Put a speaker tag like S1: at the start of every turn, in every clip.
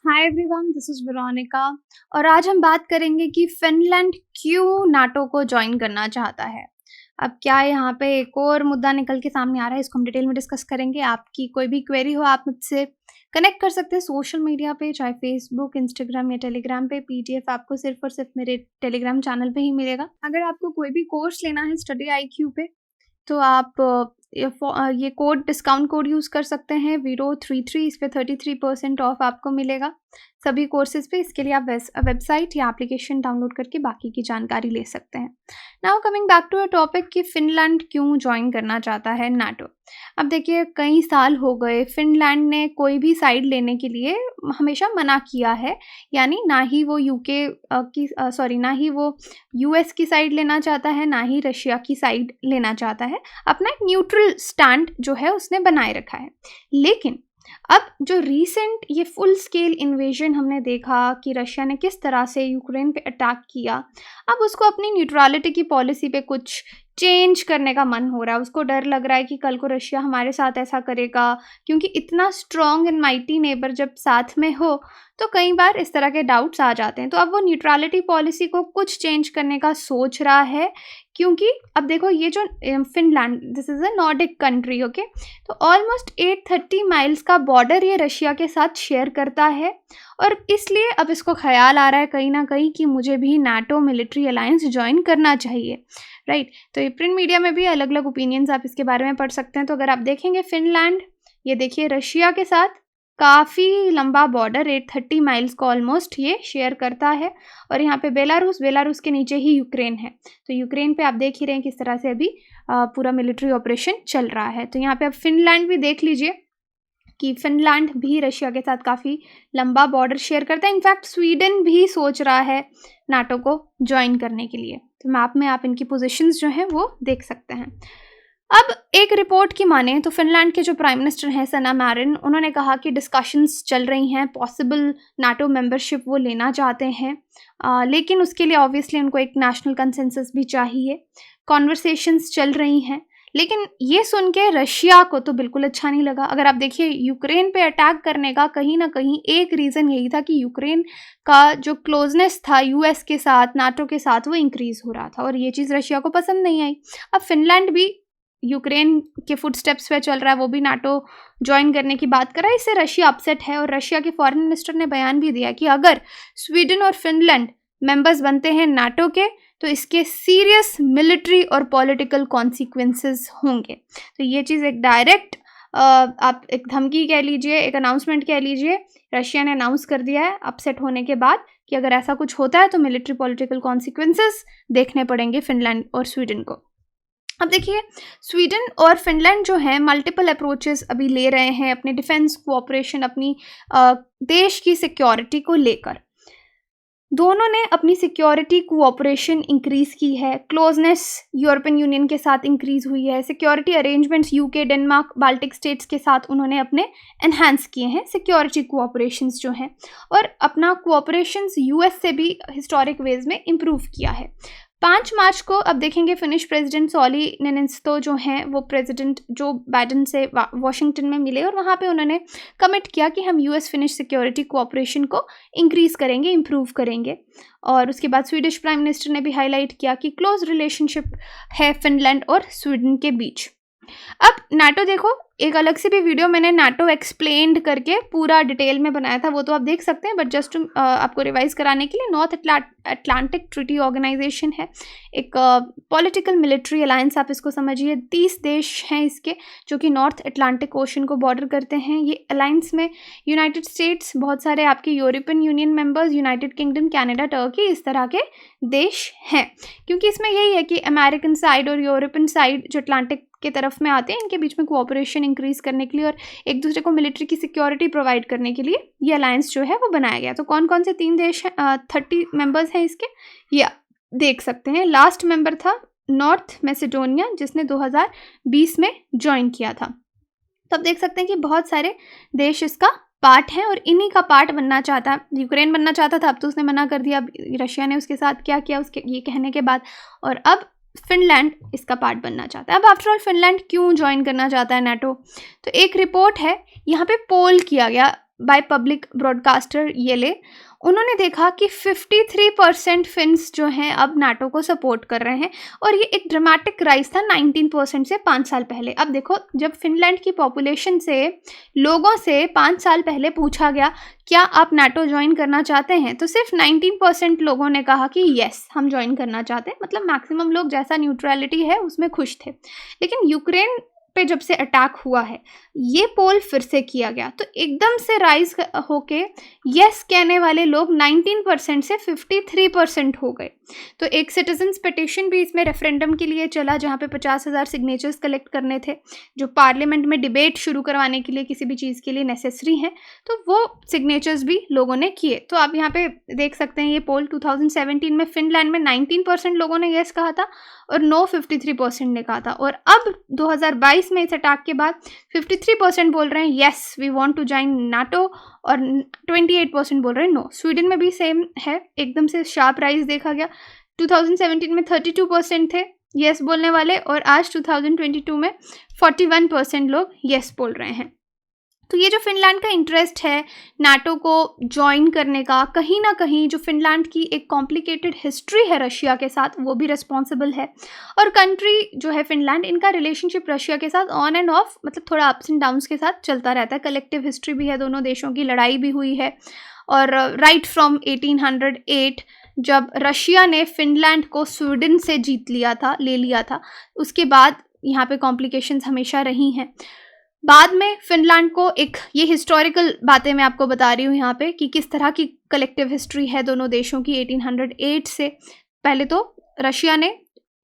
S1: Hi everyone, this is Veronica और आज हम बात करेंगे कि फ़िनलैंड क्यों नाटो को जॉइन करना चाहता है। अब क्या यहाँ पे एक और मुद्दा निकल के सामने आ रहा है, इसको हम डिटेल में डिस्कस करेंगे। आपकी कोई भी क्वेरी हो आप मुझसे कनेक्ट कर सकते हैं सोशल मीडिया पे, चाहे फेसबुक, इंस्टाग्राम या टेलीग्राम पे। पीडीएफ आपको सिर्फ और सिर्फ मेरे टेलीग्राम चैनल पे ही मिलेगा। अगर आपको कोई भी कोर्स लेना है स्टडी IQ पे तो आप ये कोड डिस्काउंट कोड यूज़ कर सकते हैं वीरो33। इस पे 33% ऑफ आपको मिलेगा सभी कोर्सेज पे। इसके लिए आप वेबसाइट या एप्लीकेशन डाउनलोड करके बाकी की जानकारी ले सकते हैं। Now coming back to a topic कि फ़िनलैंड क्यों ज्वाइन करना चाहता है नाटो। अब देखिए, कई साल हो गए फ़िनलैंड ने कोई भी साइड लेने के लिए हमेशा मना किया है। यानी ना ही वो ना ही वो US की साइड लेना चाहता है, ना ही रशिया की साइड लेना चाहता है। अपना एक न्यूट्रल स्टैंड जो है उसने बनाए रखा है। लेकिन अब जो रीसेंट ये फुल स्केल इन्वेजन हमने देखा कि रशिया ने किस तरह से यूक्रेन पे अटैक किया, अब उसको अपनी न्यूट्रलिटी की पॉलिसी पे कुछ चेंज करने का मन हो रहा है। उसको डर लग रहा है कि कल को रशिया हमारे साथ ऐसा करेगा, क्योंकि इतना स्ट्रॉन्ग एंड माइटी नेबर जब साथ में हो तो कई बार इस तरह के डाउट्स आ जाते हैं। तो अब वो न्यूट्रलिटी पॉलिसी को कुछ चेंज करने का सोच रहा है, क्योंकि अब देखो ये जो Finland, this is a Nordic country, okay. तो ऑलमोस्ट 830 माइल्स का बॉर्डर ये रशिया के साथ शेयर करता है और इसलिए अब इसको ख्याल आ रहा है कहीं ना कहीं कि मुझे भी नाटो मिलिट्री अलायंस ज्वाइन करना चाहिए, राइट। तो ये प्रिंट मीडिया में भी अलग अलग ओपिनियंस आप इसके बारे में पढ़ सकते हैं। तो अगर आप देखेंगे फ़िनलैंड, ये देखिए रशिया के साथ काफ़ी लंबा बॉर्डर 830 माइल्स को ऑलमोस्ट ये शेयर करता है। और यहाँ पे बेलारूस के नीचे ही यूक्रेन है। तो यूक्रेन पे आप देख ही रहे हैं किस तरह से अभी पूरा मिलिट्री ऑपरेशन चल रहा है। तो यहाँ पे अब फ़िनलैंड भी देख लीजिए कि फ़िनलैंड भी रशिया के साथ काफ़ी लंबा बॉर्डर शेयर करता है। इनफैक्ट स्वीडन भी सोच रहा है नाटो को ज्वाइन करने के लिए। तो मैप में आप इनकी पोजीशंस जो हैं वो देख सकते हैं। अब एक रिपोर्ट की माने तो फ़िनलैंड के जो प्राइम मिनिस्टर हैं सना मैरिन, उन्होंने कहा कि डिस्कशंस चल रही हैं, पॉसिबल नाटो मेंबरशिप वो लेना चाहते हैं। लेकिन उसके लिए ऑब्वियसली उनको एक नेशनल कंसेंसस भी चाहिए। कॉन्वर्सेशंस चल रही हैं, लेकिन ये सुन के रशिया को तो बिल्कुल अच्छा नहीं लगा। अगर आप देखिए यूक्रेन पे अटैक करने का कहीं ना कहीं एक रीज़न यही था कि यूक्रेन का जो क्लोजनेस था US के साथ, नाटो के साथ, वो इंक्रीज़ हो रहा था और ये चीज़ रशिया को पसंद नहीं आई। अब फ़िनलैंड भी यूक्रेन के फुटस्टेप्स पे चल रहा है, वो भी नाटो ज्वाइन करने की बात कर रहा है। इससे रशिया अपसेट है और रशिया के फॉरेन मिनिस्टर ने बयान भी दिया कि अगर स्वीडन और फिनलैंड मेंबर्स बनते हैं नाटो के तो इसके सीरियस मिलिट्री और पॉलिटिकल कॉन्सिक्वेंसेस होंगे। तो ये चीज़ एक डायरेक्ट आप एक धमकी कह लीजिए, एक अनाउंसमेंट कह लीजिए, रशिया ने अनाउंस कर दिया है अपसेट होने के बाद कि अगर ऐसा कुछ होता है तो मिलिट्री पॉलिटिकल कॉन्सिक्वेंसेस देखने पड़ेंगे फिनलैंड और स्वीडन को। अब देखिए, स्वीडन और फिनलैंड जो है मल्टीपल अप्रोचेस अभी ले रहे हैं अपने डिफेंस कोऑपरेशन, अपनी देश की सिक्योरिटी को लेकर। दोनों ने अपनी सिक्योरिटी कोऑपरेशन इंक्रीज़ की है, क्लोजनेस यूरोपियन यूनियन के साथ इंक्रीज़ हुई है, security arrangements UK, Denmark, Baltic states के साथ उन्होंने अपने एनहांस किए हैं सिक्योरिटी कोऑपरेशंस जो हैं, और अपना कोऑपरेशंस US से भी हिस्टोरिक वेज में इम्प्रूव किया है। 5 मार्च को अब देखेंगे फिनिश प्रेसिडेंट सॉली निनिस्तो जो हैं वो प्रेसिडेंट जो बाइडेन से वॉशिंगटन में मिले और वहाँ पे उन्होंने कमिट किया कि हम US फिनिश सिक्योरिटी कोऑपरेशन को इंक्रीज़ करेंगे, इम्प्रूव करेंगे। और उसके बाद स्वीडिश प्राइम मिनिस्टर ने भी हाईलाइट किया कि क्लोज रिलेशनशिप है फिनलैंड और स्वीडन के बीच। अब नाटो देखो, एक अलग से भी वीडियो मैंने नाटो एक्सप्लेन्ड करके पूरा डिटेल में बनाया था, वो तो आप देख सकते हैं। बट जस्ट आपको रिवाइज कराने के लिए, नॉर्थ अटलांटिक ट्रीटी ऑर्गेनाइजेशन है, एक पॉलिटिकल मिलिट्री अलायंस आप इसको समझिए। 30 देश हैं इसके जो कि नॉर्थ अटलांटिक ओशन को बॉर्डर करते हैं। ये अलायंस में यूनाइटेड स्टेट्स, बहुत सारे आपके European union members, United kingdom, Canada, Turkey, इस तरह के देश हैं। क्योंकि इसमें यही है कि अमेरिकन साइड और यूरोपियन साइड जो अटलांटिक के तरफ में आते हैं, इनके बीच में कोऑपरेशन इंक्रीज़ करने के लिए और एक दूसरे को मिलिट्री की सिक्योरिटी प्रोवाइड करने के लिए ये अलायंस जो है वो बनाया गया। तो कौन कौन से 3 देश हैं, 30 मेंबर्स हैं इसके, ये देख सकते हैं। लास्ट मेंबर था नॉर्थ मैसेडोनिया, जिसने 2020 में ज्वाइन किया था। तो आप देख सकते हैं कि बहुत सारे देश इसका पार्ट है और इन्हीं का पार्ट बनना चाहता है। यूक्रेन बनना चाहता था, अब तो उसने मना कर दिया। अब रशिया ने उसके साथ क्या किया उसके ये कहने के बाद, और अब फिनलैंड इसका पार्ट बनना चाहता है। अब आफ्टर ऑल फिनलैंड क्यों ज्वाइन करना चाहता है नाटो? तो एक रिपोर्ट है, यहाँ पे पोल किया गया बाय पब्लिक ब्रॉडकास्टर येले, उन्होंने देखा कि 53% फिन्स जो हैं अब नाटो को सपोर्ट कर रहे हैं और ये एक ड्रामेटिक राइज था 19% से 5 साल पहले। अब देखो, जब फिनलैंड की पॉपुलेशन से, लोगों से 5 साल पहले पूछा गया क्या आप नाटो ज्वाइन करना चाहते हैं, तो सिर्फ 19% लोगों ने कहा कि येस हम ज्वाइन करना चाहते हैं। मतलब मैक्सिमम लोग जैसा न्यूट्रलिटी है उसमें खुश थे। लेकिन यूक्रेन पे जब से अटैक हुआ है, ये पोल फिर से किया गया तो एकदम से राइज होके यस कहने वाले लोग 19% से 53% हो गए। तो एक सिटीजन्स पिटिशन भी इसमें रेफरेंडम के लिए चला, जहाँ पे 50,000 सिग्नेचर्स कलेक्ट करने थे, जो पार्लियामेंट में डिबेट शुरू करवाने के लिए किसी भी चीज़ के लिए नेसेसरी हैं। तो वो सिग्नेचर्स भी लोगों ने किए। तो आप यहाँ पे देख सकते हैं ये पोल 2017 में फिनलैंड में 19% लोगों ने यस कहा था और नो 53% ने कहा था। और अब 2022 में इस अटैक के बाद 53% बोल रहे हैं yes we want to join NATO और 28% बोल रहे हैं नो। स्वीडन में भी सेम है, एकदम से शार्प राइज देखा गया। 2017 में 32% थे येस बोलने वाले और आज 2022 में 41% लोग येस बोल रहे हैं। तो ये जो फिनलैंड का इंटरेस्ट है नाटो को ज्वाइन करने का, कहीं ना कहीं जो फिनलैंड की एक कॉम्प्लिकेटेड हिस्ट्री है रशिया के साथ, वो भी रिस्पॉन्सिबल है। और कंट्री जो है फिनलैंड, इनका रिलेशनशिप रशिया के साथ ऑन एंड ऑफ, मतलब थोड़ा अप्स एंड डाउन्स के साथ चलता रहता है। कलेक्टिव हिस्ट्री भी है दोनों देशों की, लड़ाई भी हुई है। और राइट फ्रॉम 1808 जब रशिया ने फिनलैंड को स्वीडन से ले लिया था, उसके बाद यहाँ पे कॉम्प्लिकेशंस हमेशा रही हैं। बाद में फिनलैंड को एक, ये हिस्टोरिकल बातें मैं आपको बता रही हूँ यहाँ पे कि किस तरह की कलेक्टिव हिस्ट्री है दोनों देशों की। 1808 से पहले तो रशिया ने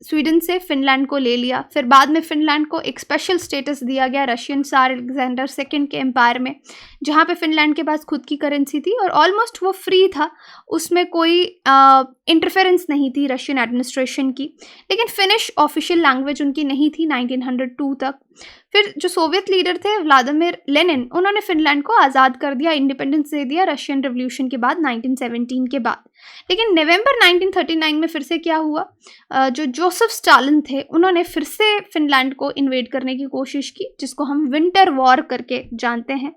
S1: स्वीडन से फिनलैंड को ले लिया, फिर बाद में फिनलैंड को एक स्पेशल स्टेटस दिया गया रशियन सार अलेक्जेंडर सेकंड के एम्पायर में, जहाँ पे फिनलैंड के पास खुद की करेंसी थी और ऑलमोस्ट वो फ्री था, उसमें कोई इंटरफेरेंस नहीं थी रशियन एडमिनिस्ट्रेशन की। लेकिन फिनिश ऑफिशियल लैंग्वेज उनकी नहीं थी 1902 तक। फिर जो सोवियत लीडर थे व्लादिमीर लेनिन, उन्होंने फिनलैंड को आज़ाद कर दिया, इंडिपेंडेंस दे दिया रशियन रिवॉल्यूशन के बाद 1917 के बाद। लेकिन नवंबर 1939 में फिर से क्या हुआ, जो जोसेफ स्टालिन थे उन्होंने फिर से फिनलैंड को इन्वेड करने की कोशिश की, जिसको हम विंटर वॉर करके जानते हैं।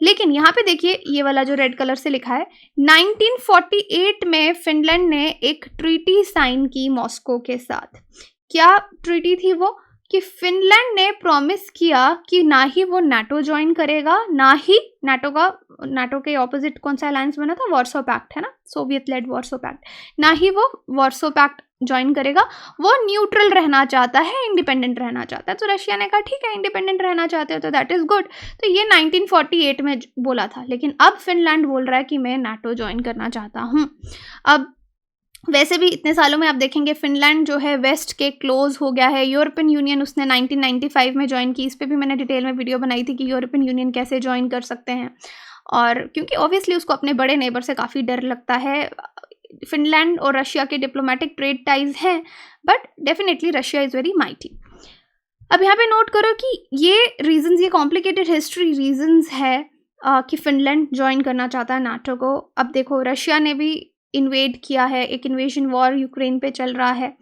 S1: लेकिन यहाँ पे देखिए ये वाला जो रेड कलर से लिखा है, 1948 में फिनलैंड ने एक ट्रीटी साइन की मॉस्को के साथ। क्या ट्रीटी थी वो, कि फिनलैंड ने प्रॉमिस किया कि ना ही वो नाटो ज्वाइन करेगा, ना ही नाटो के ऑपोजिट कौन सा अलायंस बना था, वार्सो पैक्ट है ना, सोवियत लेड वार्सो पैक्ट, ना ही वो वार्सो पैक्ट ज्वाइन करेगा, वो न्यूट्रल रहना चाहता है, इंडिपेंडेंट रहना चाहता है। तो रशिया ने कहा ठीक है इंडिपेंडेंट रहना चाहते हो तो दैट इज़ गुड। तो ये 1948 में बोला था। लेकिन अब फिनलैंड बोल रहा है कि मैं नाटो ज्वाइन करना चाहता हूँ। अब वैसे भी इतने सालों में आप देखेंगे फिनलैंड जो है वेस्ट के क्लोज हो गया है। यूरोपियन यूनियन उसने 1995 में ज्वाइन की, इस पर भी मैंने डिटेल में वीडियो बनाई थी कि यूरोपियन यूनियन कैसे ज्वाइन कर सकते हैं। और क्योंकि ऑब्वियसली उसको अपने बड़े नेबर से काफ़ी डर लगता है। फिनलैंड और रशिया के डिप्लोमेटिक ट्रेड टाइज हैं, but definitely Russia is very mighty. अब यहाँ पे नोट करो कि ये रीजंस, ये कॉम्प्लिकेटेड हिस्ट्री रीजंस है कि फिनलैंड ज्वाइन करना चाहता है नाटो को। अब देखो रशिया ने भी इन्वेड किया है, एक इन्वेजन वॉर यूक्रेन पे चल रहा है।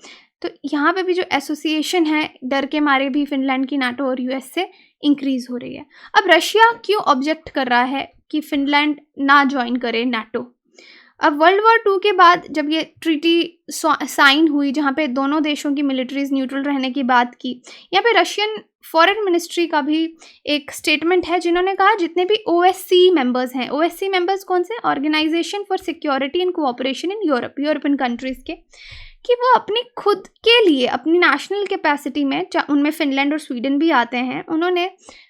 S1: तो यहाँ पे भी जो एसोसिएशन है डर के मारे भी फिनलैंड की नाटो और यूएस से इंक्रीज हो रही है। अब रशिया क्यों ऑब्जेक्ट कर रहा है कि फिनलैंड ना ज्वाइन करे नाटो? अब वर्ल्ड वॉर 2 के बाद जब ये ट्रीटी साइन हुई, जहाँ पे दोनों देशों की मिलिट्रीज न्यूट्रल रहने की बात की, यहाँ पे रशियन फॉरेन मिनिस्ट्री का भी एक स्टेटमेंट है, जिन्होंने कहा जितने भी ओएससी मेंबर्स हैं, ओएससी मेंबर्स कौन से, organisation for security and cooperation in Europe, European countries के, कि वो अपनी खुद के लिए, अपनी नेशनल कैपेसिटी में, उनमें फिनलैंड और स्वीडन भी आते हैं, उन्होंने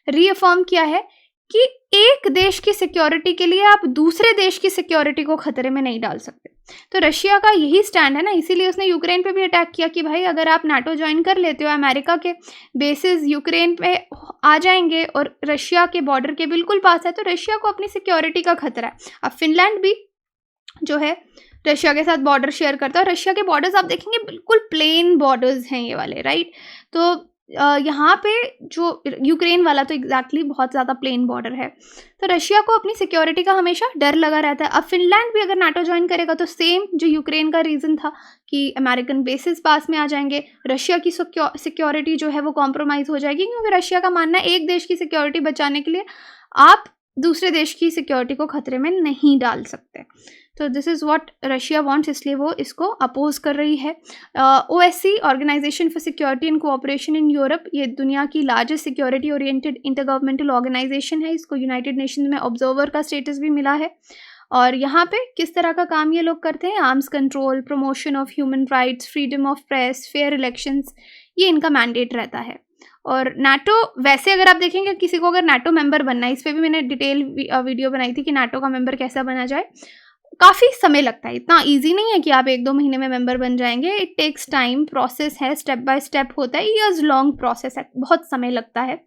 S1: रीअफर्म किया है कि एक देश की सिक्योरिटी के लिए आप दूसरे देश की सिक्योरिटी को खतरे में नहीं डाल सकते। तो रशिया का यही स्टैंड है ना, इसीलिए उसने यूक्रेन पे भी अटैक किया कि भाई अगर आप नाटो ज्वाइन कर लेते हो, अमेरिका के बेसिस यूक्रेन पे आ जाएंगे और रशिया के बॉर्डर के बिल्कुल पास है, तो रशिया को अपनी सिक्योरिटी का खतरा है। अब फिनलैंड भी जो है रशिया के साथ बॉर्डर शेयर करता है। रशिया के बॉर्डर्स आप देखेंगे बिल्कुल प्लेन बॉर्डर्स हैं ये वाले, राइट। तो यहाँ पे जो यूक्रेन वाला तो एग्जैक्टली बहुत ज़्यादा प्लेन बॉर्डर है। तो रशिया को अपनी सिक्योरिटी का हमेशा डर लगा रहता है। अब फिनलैंड भी अगर नाटो ज्वाइन करेगा तो सेम जो यूक्रेन का रीज़न था कि अमेरिकन बेसिस पास में आ जाएंगे, रशिया की सिक्योरिटी जो है वो कॉम्प्रोमाइज़ हो जाएगी, क्योंकि रशिया का मानना है एक देश की सिक्योरिटी बचाने के लिए आप दूसरे देश की सिक्योरिटी को खतरे में नहीं डाल सकते। तो this is what Russia wants, इसलिए वो इसको अपोज कर रही है। OSC, organisation for security and cooperation in Europe, ये दुनिया की largest security oriented intergovernmental organisation है। इसको यूनाइटेड नेशंस में ऑब्जर्वर का स्टेटस भी मिला है। और यहाँ पे किस तरह का काम ये लोग करते हैं? Arms control, promotion of human rights, freedom of press, fair elections, ये इनका मैंडेट रहता है। और नाटो, वैसे अगर आप देखेंगे किसी को अगर नाटो मेंबर बनना है, इस पर भी मैंने डिटेल वीडियो बनाई थी कि नाटो का मेंबर कैसा बना जाए। काफ़ी समय लगता है, इतना ईजी नहीं है कि आप 1-2 महीने में मेंबर बन जाएंगे। इट टेक्स टाइम, प्रोसेस है, स्टेप बाय स्टेप होता है, ईयर्स लॉन्ग प्रोसेस है, बहुत समय लगता है।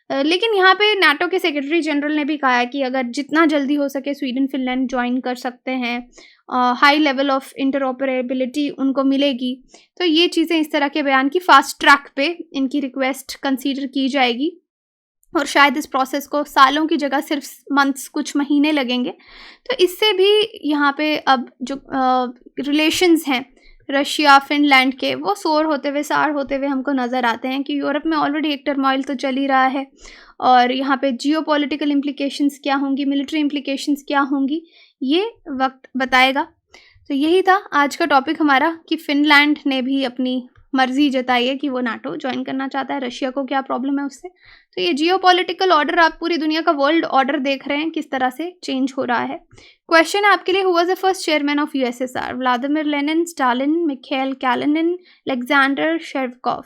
S1: लेकिन यहाँ पे नाटो के सेक्रेटरी जनरल ने भी कहा है कि अगर जितना जल्दी हो सके स्वीडन फिनलैंड ज्वाइन कर सकते हैं, हाई लेवल ऑफ इंटरऑपरेबिलिटी उनको मिलेगी। तो ये चीज़ें इस तरह के बयान की फास्ट ट्रैक पे इनकी रिक्वेस्ट कंसीडर की जाएगी और शायद इस प्रोसेस को सालों की जगह सिर्फ मंथ्स, कुछ महीने लगेंगे। तो इससे भी यहाँ पे अब जो रिलेशंस हैं रशिया फिनलैंड के, वो सोर होते हुए, सार होते हुए हमको नज़र आते हैं कि यूरोप में ऑलरेडी एक टर्मोइल तो चल ही रहा है और यहाँ पे जियोपॉलिटिकल इम्प्लिकेशंस क्या होंगी, मिलिट्री इम्प्लिकेशंस क्या होंगी, ये वक्त बताएगा। तो यही था आज का टॉपिक हमारा कि फिनलैंड ने भी अपनी मर्जी जताई है कि वो नाटो ज्वाइन करना चाहता है, रशिया को क्या प्रॉब्लम है उससे। तो ये जियोपॉलिटिकल ऑर्डर, आप पूरी दुनिया का वर्ल्ड ऑर्डर देख रहे हैं किस तरह से चेंज हो रहा है। क्वेश्चन है आपके लिए, who was the first chairman of USSR? Vladimir Lenin, Stalin, Mikhail Kalinin, Alexander Shcherbakov?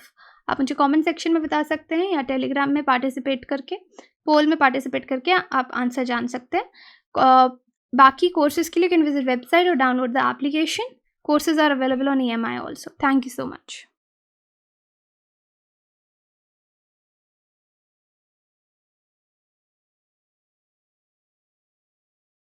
S1: आप मुझे कमेंट सेक्शन में बता सकते हैं या टेलीग्राम में पार्टिसिपेट करके, पोल में पार्टिसिपेट करके आप आंसर जान सकते हैं। बाकी कोर्सेज के लिए कैन विजिट वेबसाइट और download the application. Courses are available on EMI also. Thank you so much.